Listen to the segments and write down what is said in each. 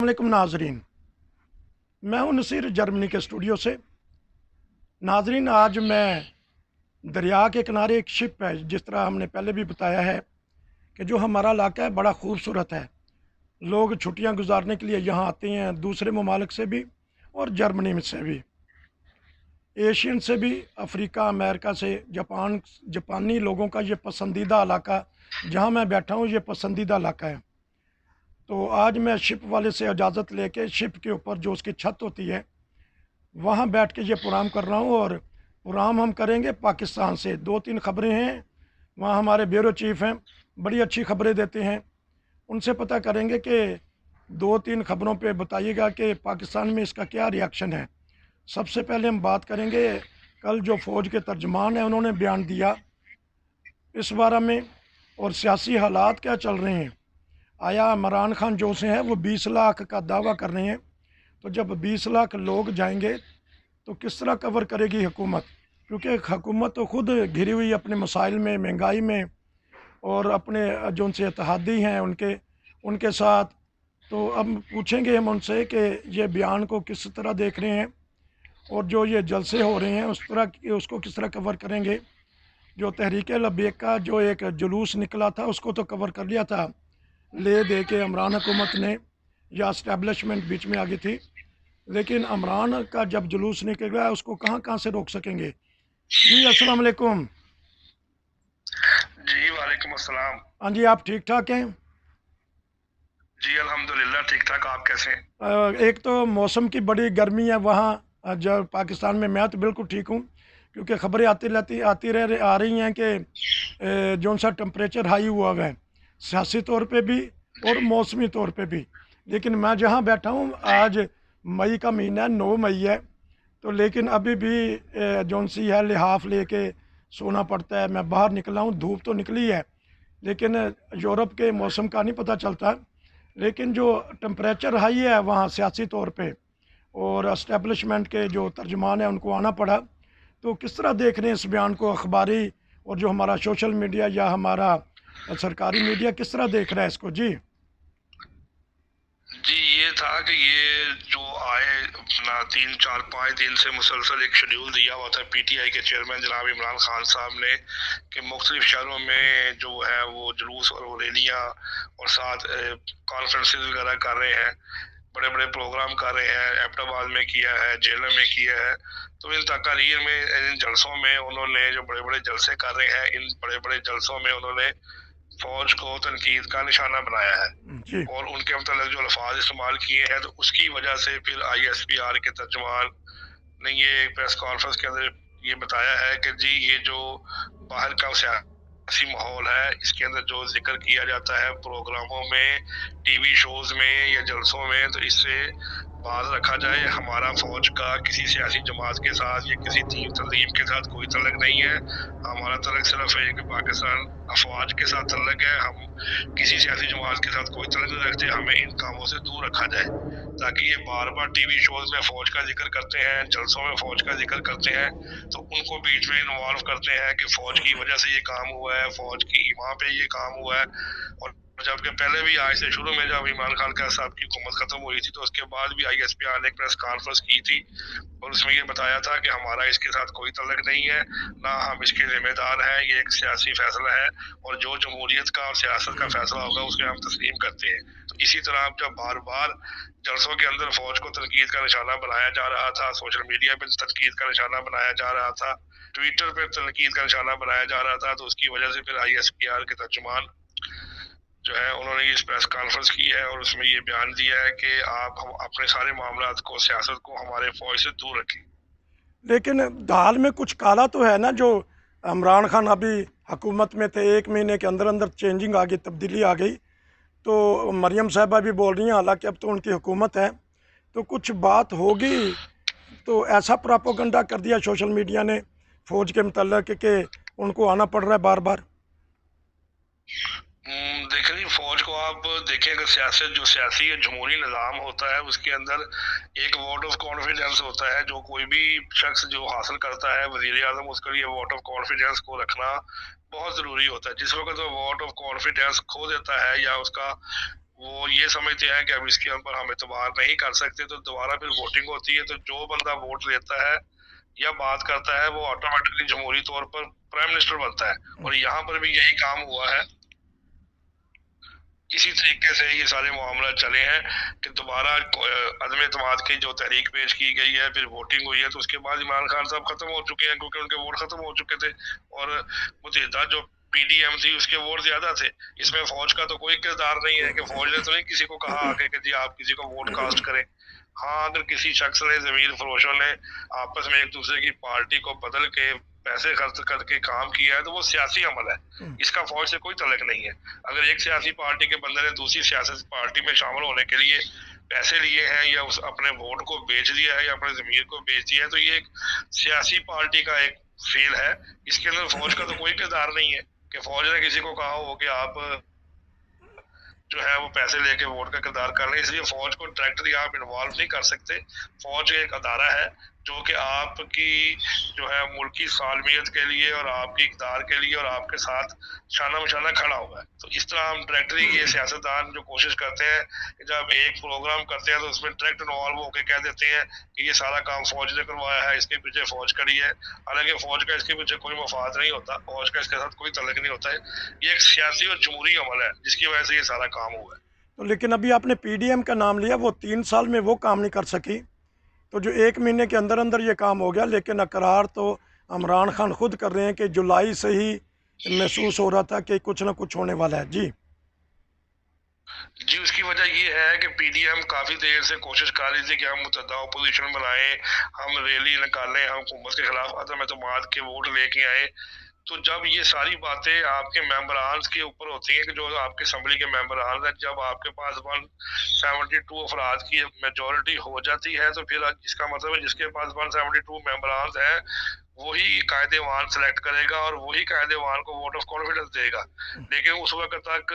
वालेकुम नाजरीन, मैं हूं नसीर जर्मनी के स्टूडियो से। नाजरीन, आज मैं दरिया के किनारे एक शिप है, जिस तरह हमने पहले भी बताया है कि जो हमारा इलाका है बड़ा खूबसूरत है। लोग छुट्टियां गुजारने के लिए यहाँ आते हैं, दूसरे ममालिक से भी और जर्मनी में से भी, एशियन से भी, अफ्रीका, अमेरिका से, जापानी लोगों का ये पसंदीदा इलाका, जहाँ मैं बैठा हूँ, ये पसंदीदा इलाका है। तो आज मैं शिप वाले से इजाज़त लेके शिप के ऊपर जो उसकी छत होती है वहाँ बैठ के ये प्रोग्राम कर रहा हूँ। और प्रोग्राम हम करेंगे पाकिस्तान से। 2-3 खबरें हैं, वहाँ हमारे ब्यूरो चीफ हैं, बड़ी अच्छी खबरें देते हैं। उनसे पता करेंगे कि 2-3 खबरों पे बताइएगा कि पाकिस्तान में इसका क्या रिएक्शन है। सबसे पहले हम बात करेंगे, कल जो फ़ौज के तर्जमान हैं उन्होंने बयान दिया इस बारे में, और सियासी हालात क्या चल रहे हैं। आया इमरान खान जो से हैं वो 20 लाख का दावा कर रहे हैं, तो जब 20 लाख लोग जाएंगे तो किस तरह कवर करेगी हुकूमत, क्योंकि हुकूमत तो खुद घिरी हुई अपने मसाइल में, महंगाई में, और अपने जो उनसे इत्तेहादी हैं उनके उनके साथ। तो अब पूछेंगे हम उनसे कि ये बयान को किस तरह देख रहे हैं, और जो ये जलसे हो रहे हैं उसको किस तरह कवर करेंगे। जो तहरीक लब्बैक का जो एक जुलूस निकला था उसको तो कवर कर लिया था, ले दे के इमरान हुकूमत ने, या इस्टेब्लिशमेंट बीच में आ गई थी। लेकिन इमरान का जब जुलूस निकला है उसको कहाँ कहाँ से रोक सकेंगे। जी अस्सलाम वालेकुम। जी वालेकुम अस्सलाम। हाँ जी, आप ठीक ठाक हैं? जी अल्हम्दुलिल्लाह ठीक ठाक। आप कैसे हैं? एक तो मौसम की बड़ी गर्मी है वहाँ, जब पाकिस्तान में। मैं तो बिल्कुल ठीक हूँ, क्योंकि खबरें आ रही हैं कि जो सा टेम्परेचर हाई हुआ हुआ है, सियासी तौर पे भी और जी मौसमी तौर पे भी। लेकिन मैं जहाँ बैठा हूँ, जी आज मई का महीना है, 9 मई है, तो लेकिन अभी भी जौन सी है लिहाफ लेके सोना पड़ता है। मैं बाहर निकला हूँ, धूप तो निकली है, लेकिन यूरोप के मौसम का नहीं पता चलता। लेकिन जो टेम्परेचर हाई है वहाँ सियासी तौर पे, और इस्टेब्लिशमेंट के जो तर्जमान है उनको आना पड़ा। तो किस तरह देख रहे हैं इस बयान को अखबारी, और जो हमारा सोशल मीडिया या हमारा सरकारी मीडिया किस तरह देख रहा है इसको। जी जी, ये था कि ये जो आए अपना 3 4 5 दिन से मुसलसल एक शेड्यूल दिया हुआ था पीटीआई के चेयरमैन जनाब इमरान खान साहब ने, कि मुख्तलिफ शहरों में जो है वो जुलूस और रैलियाँ और साथ कॉन्फ्रेंसेस वगैरह कर रहे हैं, बड़े बड़े प्रोग्राम कर रहे हैं। एबटाबाद में किया है, जेलम में किया है। तो इन तकारीर में, इन जलसों में उन्होंने जो बड़े बड़े जलसे कर रहे हैं, इन बड़े बड़े जलसों में उन्होंने फौज को तनकीद का निशाना बनाया है जी और उनके मतलब जो अल्फाज इस्तेमाल किए हैं, तो उसकी वजह से फिर ISPR के तर्जमान ने ये प्रेस कॉन्फ्रेंस के अंदर ये बताया है कि जी ये जो बाहर का सियासी माहौल है, इसके अंदर जो जिक्र किया जाता है प्रोग्रामों में, टीवी शोज में या जलसों में, तो इससे बाज रखा जाए। हमारा फौज का किसी सियासी जमात के साथ या किसी दीन तंजीम के साथ कोई तल्लक नहीं है। हमारा तल्लक सिर्फ है कि पाकिस्तान अफवाज के साथ तल्लक है। हम किसी सियासी जमात के साथ कोई तल्लक नहीं रखते। हमें इन कामों से दूर रखा जाए, ताकि ये बार बार टीवी शोज में फौज का जिक्र करते हैं, जलसों में फौज का जिक्र करते हैं, तो उनको बीच में इन्वॉल्व करते हैं कि फौज की वजह से ये काम हुआ है, फौज की वहाँ पे ये काम हुआ है। और जबकि पहले भी आज से शुरू में जब इमरान खान का साहब की हुकूमत खत्म हुई थी, तो उसके बाद भी ISPR ने एक प्रेस कॉन्फ्रेंस की थी और उसमें ये बताया था कि हमारा इसके साथ कोई तल्लक नहीं है, ना हम इसके जिम्मेदार हैं, ये एक सियासी फैसला है और जो जमहूरियत का और सियासत का फैसला होगा उसके हम तस्लीम करते हैं। तो इसी तरह अब जब बार बार जलसों के अंदर फौज को तनकीद का निशाना बनाया जा रहा था, सोशल मीडिया पर तनकीद का निशाना बनाया जा रहा था, ट्विटर पर तनकीद का निशाना बनाया जा रहा था, तो उसकी वजह से फिर ISPR के तर्जुमान जो है उन्होंने इस प्रेस कॉन्फ्रेंस की है और उसमें ये बयान दिया है कि आप हम अपने सारे मामलात को, सियासत को हमारे फौज से दूर रखें। लेकिन दाल में कुछ काला तो है ना। जो इमरान खान अभी हुकूमत में थे, 1 महीने के अंदर अंदर चेंजिंग आ गई, तब्दीली आ गई। तो मरियम साहबा भी बोल रही हैं, हालांकि अब तो उनकी हुकूमत है, तो कुछ बात होगी। तो ऐसा प्रोपेगेंडा कर दिया सोशल मीडिया ने फ़ौज के मतलब कि उनको आना पड़ रहा है बार बार। देखें जी, फौज को आप देखें कि सियासत जो सियासी जमहूरी निज़ाम होता है उसके अंदर एक वोट ऑफ कॉन्फिडेंस होता है, जो कोई भी शख्स जो हासिल करता है वजीर आजम, उसके लिए वोट ऑफ कॉन्फिडेंस को रखना बहुत ज़रूरी होता है। जिस वक्त वो वोट ऑफ कॉन्फिडेंस खो देता है या उसका वो ये समझते हैं कि अब इसके ऊपर हम एतबार नहीं कर सकते, तो दोबारा फिर वोटिंग होती है, तो जो बंदा वोट देता है या बात करता है वो ऑटोमेटिकली जमहूरी तौर पर प्राइम मिनिस्टर बनता है। और यहाँ पर भी यही काम हुआ है, इसी तरीके से ये सारे मामला चले हैं कि दोबारा अदम एतमाद की जो तहरीक पेश की गई है, फिर वोटिंग हुई है, तो उसके बाद इमरान खान साहब खत्म हो चुके हैं क्योंकि उनके वोट खत्म हो चुके थे, और मुतहदा जो पीडीएम थी उसके वोट ज्यादा थे। इसमें फौज का तो कोई किरदार नहीं है कि फौज ने तो नहीं किसी को कहा आके कि जी आप किसी को वोट कास्ट करें। हाँ, अगर किसी शख्स ने, जमीर फरोशों ने आपस में एक दूसरे की पार्टी को बदल के पैसे खर्च करके काम किया है, तो वो सियासी अमल है, इसका फौज से कोई तल्लुक नहीं है। अगर एक सियासी पार्टी के बंदे ने दूसरी सियासी पार्टी में शामिल होने के लिए पैसे लिए हैं या उस अपने वोट को बेच दिया है या अपने जमीर को बेच दिया है, तो ये एक सियासी पार्टी का एक फेल है। इसके अंदर फौज का तो कोई किरदार नहीं है कि फौज ने किसी को कहा हो कि आप जो है वो पैसे लेके वोट का किरदार कर लें, इसलिए फौज को डायरेक्टली आप इन्वॉल्व नहीं कर सकते। फौज एक अदारा है जो कि आपकी जो है मुल्की सालमियत के लिए और आपकी इक़्तिदार के लिए और आपके साथ शाना बशाना खड़ा हुआ है। तो इस तरह हम डायरेक्टली, ये सियासतदान जो कोशिश करते हैं कि जब एक प्रोग्राम करते हैं तो उसमें डायरेक्ट इन्वॉल्व होकर कह देते हैं कि ये सारा काम फौज ने करवाया है, इसके पीछे फौज खड़ी है। हालांकि फौज का इसके पीछे कोई मफाद नहीं होता, फौज का इसके साथ कोई तल्लुक नहीं होता है। ये एक सियासी और जमहूरी अमल है जिसकी वजह से ये सारा काम हुआ है। तो लेकिन अभी आपने पीडीएम का नाम लिया, वो 3 साल में वो काम नहीं कर सकी, तो जो 1 महीने के अंदर अंदर ये काम हो गया, लेकिन इकरार तो इमरान खान खुद कर रहे हैं कि जुलाई से ही महसूस हो रहा था कि कुछ ना कुछ होने वाला है। जी जी, उसकी वजह ये है कि पीडीएम काफी देर से कोशिश कर रही थी कि हम मुतहदा अपोजिशन बनाएं, हम रैली निकालें, हम हुकूमत के खिलाफ अदम एतमाद के वोट लेके आए। तो जब ये सारी बातें आपके मेंबरान के ऊपर होती हैं कि जो आपके असम्बली के मेंबरान हैं, जब आपके पास 172 अफराद की मेजोरिटी हो जाती है, तो फिर इसका मतलब है जिसके पास 172 मेंबरान हैं वही कायदेवान सेलेक्ट करेगा और वही कायदेवान को वोट ऑफ कॉन्फिडेंस देगा। लेकिन उस वक्त तक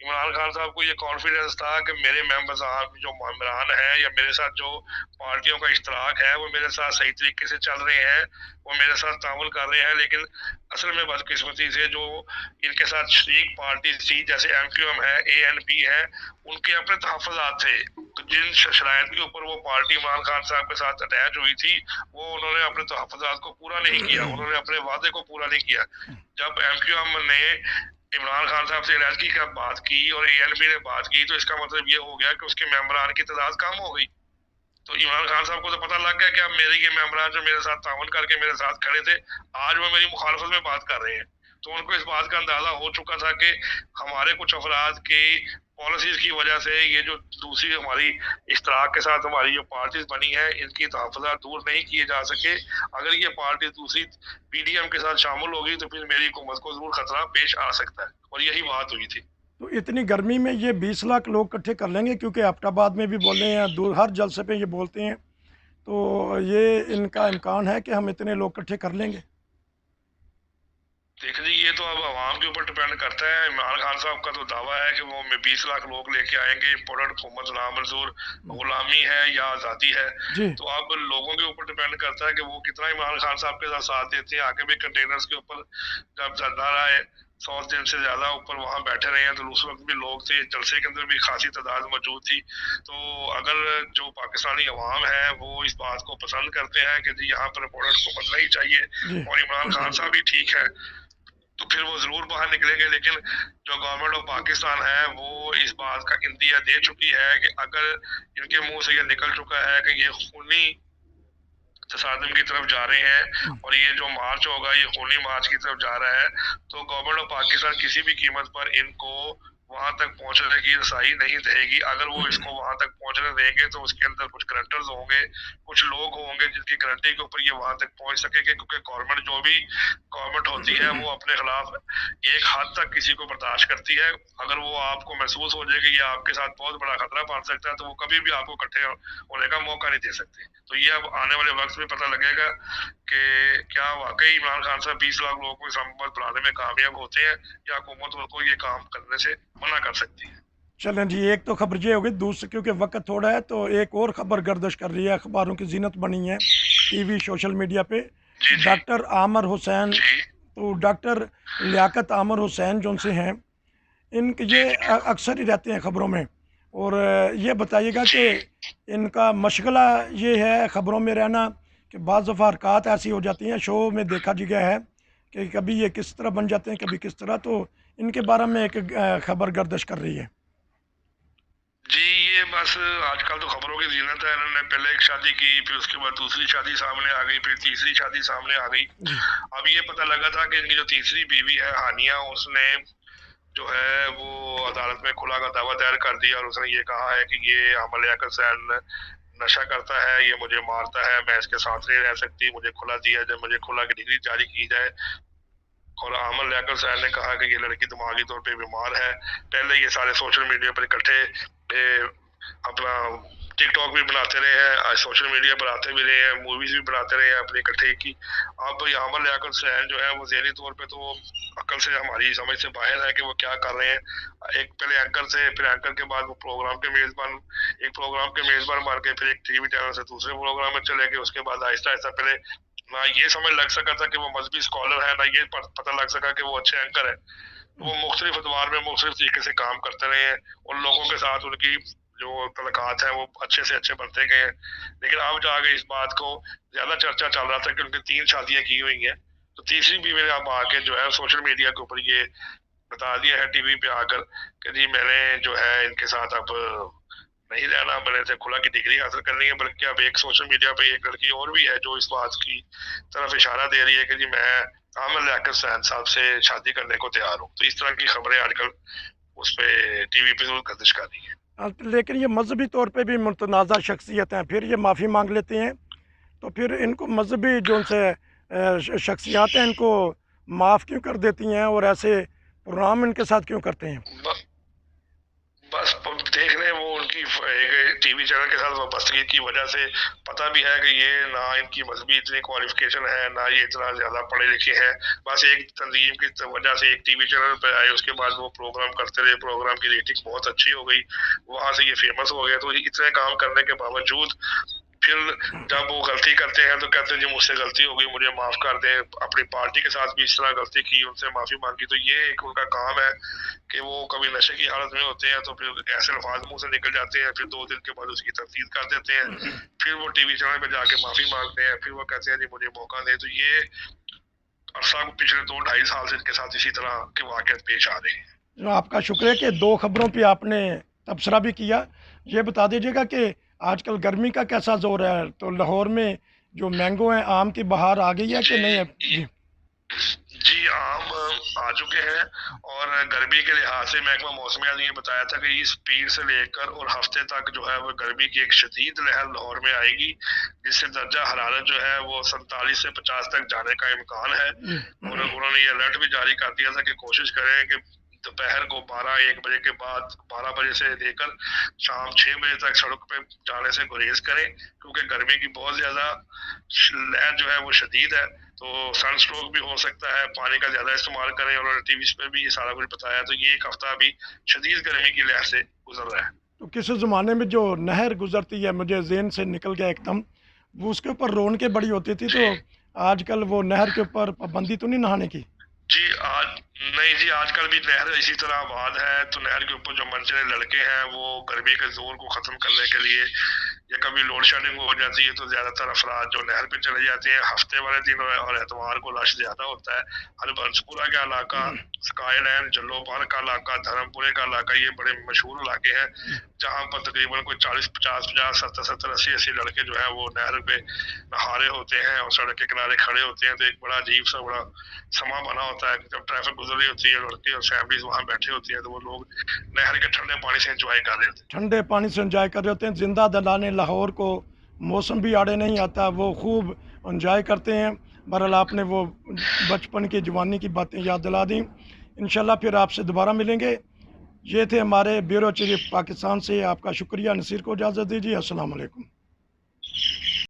इमरान खान साहब को ये कॉन्फिडेंस था कि मेरे मेंबरान जो मेंबरान हैं या मेरे साथ जो पार्टियों का इश्तराक है वो मेरे साथ सही तरीके से चल रहे हैं, वो मेरे साथ ताउन कर रहे हैं। लेकिन असल में बदकिस्मती से जो इनके साथ शरीक पार्टी थी, जैसे एमक्यूएम है, एएनपी है, उनके अपने तहफ़्फ़ुज़ात थे। तो जिन शराइत के ऊपर वो पार्टी इमरान खान साहब के साथ अटैच हुई थी, वो उन्होंने अपने तहफ़्फ़ुज़ात को पूरा नहीं किया, उन्होंने अपने वादे को पूरा नहीं किया। जब एमक्यूएम ने इमरान खान साहब से इलाज की बात की और एएनपी ने बात की, तो इसका मतलब ये हो गया कि उसके मेंबरान की तादाद कम हो गई। तो इमरान खान साहब को तो पता लग गया कि अब मेरे ये मेंबरान जो मेरे साथ ताउन करके मेरे साथ खड़े थे, आज वो मेरी मुखालफत में बात कर रहे हैं। तो उनको इस बात का अंदाजा हो चुका था कि हमारे कुछ अफराद की पॉलिसीज की वजह से ये जो दूसरी हमारी इश्तराक के साथ हमारी जो पार्टीज बनी है, इनकी तहफ़्फ़ुज़ात दूर नहीं किए जा सके। अगर ये पार्टी दूसरी पीडीएम के साथ शामिल होगी तो फिर मेरी हुकूमत को जरूर खतरा पेश आ सकता है, और यही बात हुई थी। तो इतनी गर्मी में ये 20 लाख लोग इकट्ठे कर लेंगे, क्योंकि एबटाबाद में भी बोले हैं, दूर हर जलसे पे ये बोलते हैं, तो ये इनका इम्कान है कि हम इतने लोग इकट्ठे कर लेंगे? देख जी, ये तो अब आवाम के ऊपर डिपेंड करता है। इमरान खान साहब का तो दावा है कि वो 20 लाख लोग लेके आएंगे, इम्पोर्टेड हुकूमत नामंजूर गुलामी है या आज़ादी है। जी तो अब लोगों के ऊपर डिपेंड करता है कि वो कितना इमरान खान साहब के साथ देते हैं। आगे भी कंटेनर्स के ऊपर जब धरना रहा है 100 दिन से ज़्यादा ऊपर वहाँ बैठे रहे हैं, तो उस वक्त भी लोग थे, जलसे के अंदर भी खासी तादाद मौजूद थी। तो अगर जो पाकिस्तानी अवाम है वो इस बात को पसंद करते हैं कि जी यहाँ पर इम्पोर्टेड हुकूमत नहीं चाहिए जी और इमरान खान साहब भी ठीक है, तो फिर वो जरूर बाहर निकलेंगे। लेकिन जो गवर्नमेंट ऑफ पाकिस्तान है वो इस बात का इंदिया दे चुकी है कि अगर इनके मुंह से ये निकल चुका है कि ये खूनी तसादम की तरफ जा रहे हैं और ये जो मार्च होगा ये खूनी मार्च की तरफ जा रहा है, तो गवर्नमेंट ऑफ पाकिस्तान किसी भी कीमत पर इनको वहां तक पहुंचने की रसाई नहीं देगी। अगर वो इसको वहां तक पहुंचने देंगे तो उसके अंदर कुछ गारंटर्स होंगे, कुछ लोग होंगे जिनकी गारंटी के ऊपर ये वहां तक पहुंच सकेंगे, क्योंकि गवर्नमेंट जो भी गवर्नमेंट होती है वो अपने खिलाफ एक हद तक किसी को बर्दाश्त करती है। अगर वो आपको महसूस हो जाए कि ये आपके साथ बहुत बड़ा खतरा पड़ सकता है, तो वो कभी भी आपको इकट्ठे होने का मौका नहीं दे सकते। तो ये अब आने वाले वक्त में पता लगेगा कि क्या वाकई इमरान खान साहब 20 लाख लोगों को इस हुकूमत बनाने में कामयाब होते हैं या हुकूमत उनको ये काम करने से मना कर सकती है। चलें जी, एक तो खबर ये हो गई, दूसरी क्योंकि वक्त थोड़ा है तो एक और खबर गर्दिश कर रही है, अखबारों की जीनत बनी है टीवी सोशल मीडिया पे। जी जी डॉक्टर आमिर हुसैन, जी तो डॉक्टर लियाकत आमिर हुसैन जो उनसे हैं, इन ये जी जी अक्सर ही रहते हैं खबरों में, اور یہ بتائیے گا کہ ان کا مشغلہ یہ ہے خبروں میں رہنا کہ بعض دفعہ حرکات ایسی ہو جاتی ہیں، شو میں دیکھا جی گیا ہے کہ کبھی یہ کس طرح بن جاتے ہیں کبھی کس طرح، تو ان کے بارے میں ایک خبر گردش کر رہی ہے۔ جی یہ بس آج کل تو خبروں کی زینت ہے، انہوں نے پہلے ایک شادی کی، پھر اس کے بعد دوسری شادی سامنے آ گئی، پھر تیسری شادی سامنے آ گئی۔ جی اب یہ پتہ لگا تھا کہ ان کی جو تیسری بیوی ہے ہانیہ، اس نے جو ہے وہ عدالت میں کھلا کا دعویٰ دائر کر دیا، اور اس نے یہ کہا ہے کہ یہ عمل یاقت سین نشہ کرتا ہے، یہ مجھے مارتا ہے، میں اس کے ساتھ نہیں رہ سکتی، مجھے کھلا دیا جائے، مجھے کھلا کی ڈگری جاری کی جائے۔ اور عامر لیاقت صاحب نے کہا کہ یہ لڑکی دماغی طور پہ بیمار ہے۔ پہلے یہ سارے سوشل میڈیا پر اکٹھے اپنا ٹک ٹاک بھی بناتے رہے ہیں، سوشل میڈیا پر آتے بھی رہے ہیں، موویز بھی بناتے رہے ہیں اپنے اکٹھے کی۔ اب عامر لیاقت صاحب جو ہے وہ ذہنی طور پہ تو عقل سے ہماری سمجھ سے باہر ہے کہ وہ کیا کر رہے ہیں۔ ایک پہلے اینکر سے، پھر اینکر کے بعد وہ پروگرام کے میزبان، ایک پروگرام کے میزبان بن کے پھر ایک ٹی وی چینل سے دوسرے پروگرام میں چلے گئے۔ اس کے بعد آہستہ آہستہ پہلے نہ یہ سمجھ لگ سکا تھا کہ وہ مذہبی اسکالر ہے، نہ یہ پتہ لگ سکا کہ وہ اچھے اینکر ہے۔ وہ مختلف ادوار میں مختلف طریقے سے کام کرتے رہے ہیں، ان لوگوں کے ساتھ ان کی جو تعلقات ہیں وہ اچھے سے اچھے بنتے گئے ہیں۔ لیکن اب جا کے اس بات کو زیادہ چرچا چل رہا تھا کہ ان کی 3 شادیاں کی ہوئی ہیں، تو تیسری بیوی نے اب آ کے جو ہے سوشل میڈیا کے اوپر یہ بتا دیا ہے ٹی وی پہ آ کر کہ جی میں نے جو ہے ان کے ساتھ اب نہیں رہنا، میں نے کھلا کی ڈگری حاصل کرنی ہے۔ بلکہ اب ایک سوشل میڈیا پہ ایک لڑکی اور بھی ہے جو اس بات کی طرف اشارہ دے رہی ہے کہ جی میں عامر لیاقت صاحب صاحب سے شادی کرنے کو تیار ہوں۔ تو اس طرح کی خبریں آج کل اس پہ ٹی وی پہ ضرور گردش کر رہی ہیں۔ لیکن یہ مذہبی طور پہ بھی متنازع شخصیت ہیں، پھر یہ معافی مانگ لیتے ہیں، تو پھر ان کو مذہبی جو ان سے شخصیات ہیں ان کو معاف کیوں کر دیتی ہیں اور ایسے پروگرام ان کے ساتھ کیوں کرتے ہیں؟ بس دیکھ رہے ہیں وہ ان کی ٹی وی چینل کے ساتھ وابستگی کی وجہ سے پتہ بھی ہے کہ یہ نہ ان کی مذہبی اتنی کوالیفیکیشن ہے، نہ یہ اتنا زیادہ پڑھے لکھے ہیں۔ بس ایک تنظیم کی وجہ سے ایک ٹی وی چینل پہ آئے، اس کے بعد وہ پروگرام کرتے رہے، پروگرام کی ریٹنگ بہت اچھی ہو گئی، وہاں سے یہ فیمس ہو گیا۔ تو اتنے کام کرنے کے باوجود پھر جب وہ غلطی کرتے ہیں تو کہتے ہیں جی مجھ سے غلطی ہو گئی، مجھے معاف کر دیں۔ اپنی پارٹی کے ساتھ بھی اس طرح غلطی کی، ان سے معافی مانگی۔ تو یہ ایک ان کا کام ہے کہ وہ کبھی نشے کی حالت میں ہوتے ہیں تو پھر ایسے الفاظ منہ سے نکل جاتے ہیں، پھر 2 دن کے بعد اس کی تردید کر دیتے ہیں، پھر وہ ٹی وی چینل پہ جا کے معافی مانگتے ہیں، پھر وہ کہتے ہیں جی مجھے موقع دیں۔ تو یہ عرصہ پچھلے 2-2.5 سال سے ان کے ساتھ اسی طرح کے واقعات پیش آ رہے ہیں۔ آپ کا شکریہ کہ 2 خبروں پہ آپ نے تبصرہ بھی کیا۔ یہ بتا دیجیے گا کہ آج کل گرمی کا کیسا زور ہے، تو لاہور میں جو مینگو ہیں، آم کی بہار آ گئی ہے کہ نہیں ہے؟ جی آم آ چکے ہیں، اور گرمی کے لحاظ سے محکمہ موسمیات نے یہ بتایا تھا کہ اس پیر سے لے کر اور ہفتے تک جو ہے وہ گرمی کی ایک شدید لہر لاہور میں آئے گی، جس سے درجہ حرارت جو ہے وہ 47 سے 50 تک جانے کا امکان ہے۔ اور انہوں نے یہ الرٹ بھی جاری کر دیا تھا کہ کوشش کریں کہ دوپہر کو 12-1 بجے کے بعد 12 بجے سے لے کر شام 6 بجے تک سڑک پہ جانے سے گریز کریں، کیونکہ گرمی کی بہت زیادہ لہر جو ہے وہ شدید ہے، تو سن اسٹروک بھی ہو سکتا ہے۔ پانی کا زیادہ استعمال کریں، اور ٹی وی پہ بھی یہ سارا کچھ بتایا۔ تو یہ ایک ہفتہ ابھی شدید گرمی کی لہر سے گزر رہا ہے۔ تو کسی زمانے میں جو نہر گزرتی ہے، مجھے ذہن سے نکل گیا ایک دم، وہ اس کے اوپر رونقیں بڑی ہوتی تھی، تو آج کل وہ نہر کے اوپر پابندی تو نہیں نہانے کی؟ جی نہیں جی، آج کل بھی نہر اسی طرح آباد ہے، تو نہر کے اوپر جو منچلے لڑکے ہیں وہ گرمی کے زور کو ختم کرنے کے لیے، یا کبھی لوڈ شیڈنگ ہو جاتی ہے تو زیادہ تر افراد جو نہر پہ چلے جاتے ہیں۔ ہفتے والے دن اور اتوار کو رش زیادہ ہوتا ہے۔ ہربنس پورہ کا علاقہ، سکائی لینڈ، جلو پال کا علاقہ، دھرم پورے کا علاقہ، یہ بڑے مشہور علاقے ہیں جہاں پر تقریباً کوئی 40-50-50 70-80 لڑکے جو ہیں وہ نہر پہ نہا رہے ہوتے ہیں اور سڑک کے کنارے کھڑے ہوتے ہیں۔ تو ایک بڑا عجیب سا بڑا سما بنا ہوتا ہے، جب ٹریفک گزر رہی ہوتی ہے، لڑکے اور فیملیز وہاں بیٹھے ہوتی ہیں، تو وہ لوگ نہر کے ٹھنڈے پانی سے انجوائے کر رہے ہوتے ہیں۔ ٹھنڈے پانی سے انجوائے کر رہے ہوتے ہیں۔ زندہ دلانے لاہور کو موسم بھی آڑے نہیں آتا، وہ خوب انجوائے کرتے ہیں۔ بہرحال آپ نے وہ بچپن کی جوانی کی باتیں یاد دلا دیں۔ انشاءاللہ پھر آپ سے دوبارہ ملیں گے۔ یہ تھے ہمارے بیورو چیف پاکستان سے۔ آپ کا شکریہ۔ نصیر کو اجازت دیجیے۔ السلام علیکم۔